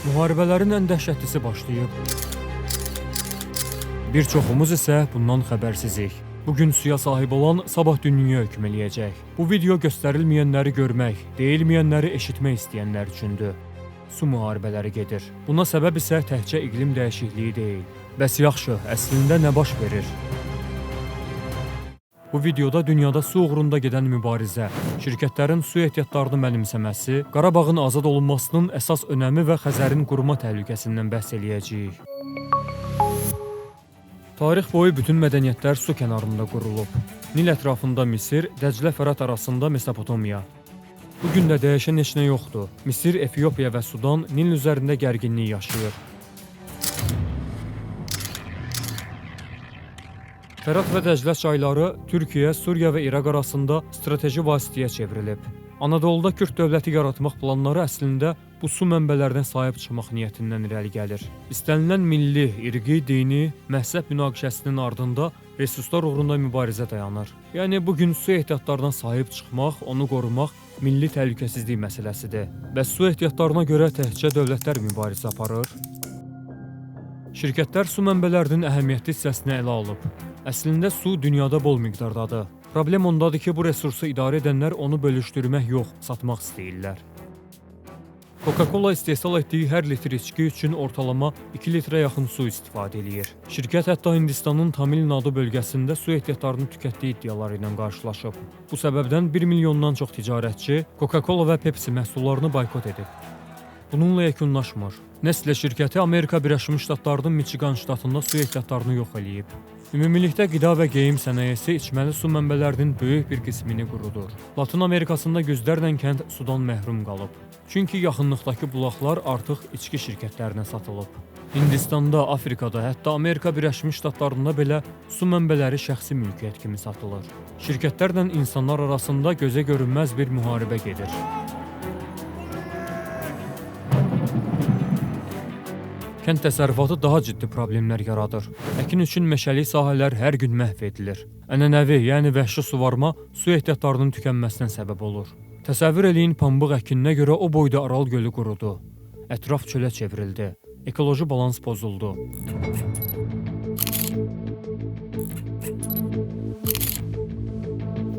Müharibələrin ən dəhşətlisi başlayıb. Bir çoxumuz isə bundan xəbərsizik. Bugün suya sahib olan sabah dünyaya hökm eləyəcək. Bu video göstərilməyənləri görmək, deyilməyənləri eşitmək istəyənlər üçündür. Su müharibələri gedir. Buna səbəb isə təkcə iqlim dəyişikliyi deyil. Bəs yaxşı, əslində nə baş verir? Bu videoda dünyada su uğrunda gedən mübarizə, şirkətlərin su ehtiyatlarını mənimsəməsi, Qarabağın azad olunmasının əsas önəmi və Xəzərin quruma təhlükəsindən bəhs eləyəcəyik. Tarix boyu bütün mədəniyyətlər su kənarında qurulub. Nil ətrafında Misir, Dəclə-Fərat arasında Mesopotamiya. Bugün də dəyişən heç nə yoxdur. Misir, Efiopiya və Sudan Nil üzərində gərginlik yaşayır. Fərat və Dəclə çayları Türkiyə, Suriya və İraq arasında strateji vasitəyə çevrilib. Anadoluda Kürd dövləti yaratmaq planları əslində bu su mənbələrinə sahib çıxmaq niyyətindən irəli gəlir. İstənilən milli, irqi, dini, məhzəb münaqişəsinin ardında resurslar uğrunda mübarizə dayanır. Yəni bugün su ehtiyatlarına sahib çıxmaq, onu qorumaq milli təhlükəsizlik məsələsidir. Bəs su ehtiyatlarına görə təkcə dövlətlər mübarizə aparır? Şirkətlər su mənbələrinin əhəmiyyətli hissəsini ələ alıb. Əslində su dünyada bol miqdardadır. Problem ondadır ki, bu resursu idarə edənlər onu bölüşdürmək yox, satmaq istəyirlər. Coca-Cola istehsal etdiyi hər litr içki üçün ortalama 2 litrə yaxın su istifadə edir. Şirkət hətta Hindistanın Tamil Nadu bölgəsində su ehtiyatlarını tükətdiyi iddiaları ilə qarşılaşıb. Bu səbəbdən 1 milyondan çox ticarətçi Coca-Cola və Pepsi məhsullarını boykot edib. Bununla yekunlaşmır. Nestle şirkəti Amerika Birləşmiş Ştatlarının Michigan ştatında su ehtiyatlarını yox eləyib. Ümumilikdə qida və geyim sənayesi içməli su mənbələrinin böyük bir qismini qurudur. Latın Amerikasında yüzlərlə kənd sudan məhrum qalıb. Çünki yaxınlıqdakı bulaqlar artıq içki şirkətlərinə satılıb. Hindistanda, Afrikada, hətta Amerika Birləşmiş Ştatlarında belə su mənbələri şəxsi mülkiyyət kimi satılır. Şirkətlərlə insanlar arasında gözə görünməz bir müharibə gedir. Kənd təsərrüfatı daha ciddi problemlər yaradır. Əkin üçün meşəlik sahələr hər gün məhv edilir. Ənənəvi, yəni vəhşi suvarma su ehtiyatlarının tükənməsinə səbəb olur. Təsəvvür eləyin, pambıq əkininə görə o boyda Aral gölü qurudu. Ətraf çölə çevrildi. Ekoloji balans pozuldu.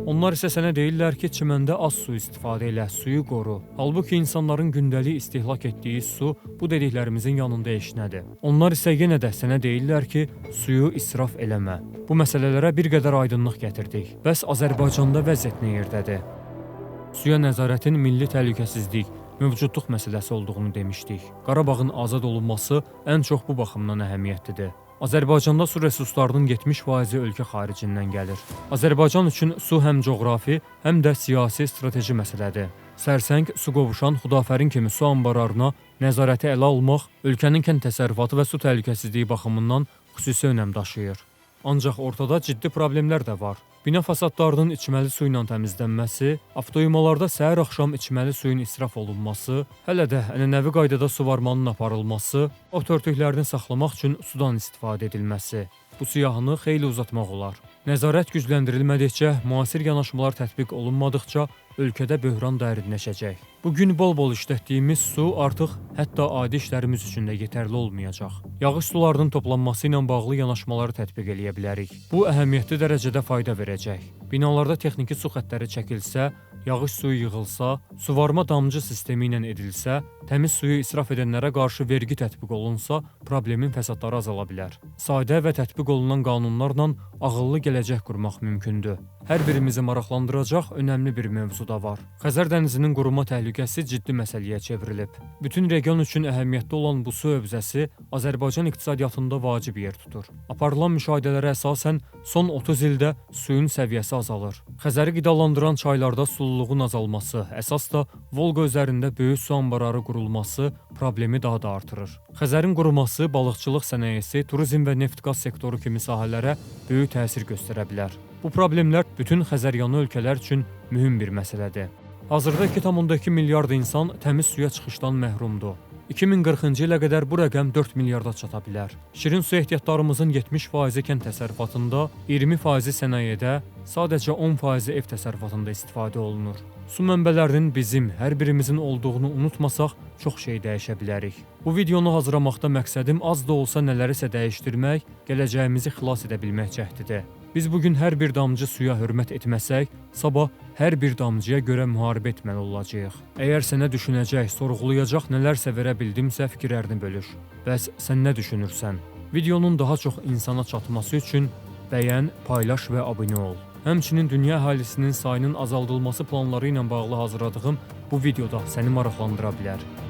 Onlar isə sənə deyirlər ki, çiməndə az su istifadə elə, suyu qoru. Halbuki insanların gündəlik istehlak etdiyi su bu dediklərimizin yanında heç nədir. Onlar isə yenə də sənə deyirlər ki, suyu israf eləmə. Bu məsələlərə bir qədər aydınlıq gətirdik. Bəs Azərbaycanda vəziyyət nə yerdədir? Suya nəzarətin milli təhlükəsizlik, mövcudluq məsələsi olduğunu demişdik. Qarabağın azad olunması ən çox bu baxımdan əhəmiyyətlidir. Azərbaycanda su resurslarının 70% ölkə xaricindən gəlir. Azərbaycan üçün su həm coğrafi, həm də siyasi strateji məsələdir. Sərsəng, su qovuşan, Xudafərin kimi su anbarlarına nəzarəti ələ almaq ölkənin kənd təsərrüfatı və su təhlükəsizliyi baxımından xüsusi önəm daşıyır. Ancaq ortada ciddi problemlər də var. Bina fasadlarının içməli su ilə təmizlənməsi, avtoyumalarda səhər-axşam içməli suyun israf olunması, hələ də ənənəvi qaydada suvarmanın aparılması, ot örtüklərini saxlamaq üçün sudan istifadə edilməsi. Bu siyahını xeyli uzatmaq olar. Nəzarət gücləndirilmədikcə, müasir yanaşmalar tətbiq olunmadıqca ölkədə böhran dərinləşəcək. Bugün bol-bol işlətdiyimiz su artıq hətta adi işlərimiz üçün də yetərli olmayacaq. Yağış sularının toplanması ilə bağlı yanaşmaları tətbiq eləyə bilərik. Bu əhəmiyyətli dərəcədə fayda verəcək. Binalarda texniki su xəttləri çəkilsə, yağış suyu yığılsa, suvarma damcı sistemi ilə edilsə, təmiz suyu israf edənlərə qarşı vergi tətbiq olunsa, problemin fəsadları azala bilər. Sadə və tətbiq olunan qanunlarla ağıllı gələcək qurmaq mümkündür. Hər birimizi maraqlandıracaq önəmli bir mövzu da var. Xəzər dənizinin quruma təhlükəsi ciddi məsələyə çevrilib. Bütün region üçün əhəmiyyətli olan bu su hövzəsi Azərbaycan iqtisadiyyatında vacib yer tutur. Aparılan müşahidələrə əsasən son 30 ildə suyun səviyyəsi azalır. Xəzəri qidalandıran çaylarda sululuğun azalması, əsas da Volqa üzərində böyük su anbarları qurulması problemi daha da artırır. Xəzərin quruması, balıqçılıq sənayesi, turizm və neft-qaz sektoru kimi sahələrə böyük təsir göstərə bilər. Bu problemlər bütün Xəzəryanı ölkələr üçün mühüm bir məsələdir. Hazırda 2,2 milyard insan təmiz suya çıxışdan məhrumdur. 2040-cı ilə qədər bu rəqəm 4 milyarda çata bilər. Şirin su ehtiyatlarımızın 70% kənd təsərrüfatında, 20% sənayedə, sadəcə 10% ev təsərrüfatında istifadə olunur. Su mənbələrinin bizim, hər birimizin olduğunu unutmasaq, çox şey dəyişə bilərik. Bu videonu hazırlamaqda məqsədim az da olsa nələrisə dəyişdirmək, gələcəyimizi xilas edə bilmək cəhdidir. Biz bugün hər bir damcı suya hörmət etməsək, sabah hər bir damcıya görə müharibə etməli olacağıq. Əgər sənə düşünəcək, sorğulayacaq nələrsə verə bildimsə, fikirlərini bölüş. Bəs sən nə düşünürsən? Videonun daha çox insana çatması üçün bəyən, paylaş və abunə ol. Həmçinin dünya əhalisinin sayının azaldılması planları ilə bağlı hazırladığım bu videoda səni maraqlandıra bilər.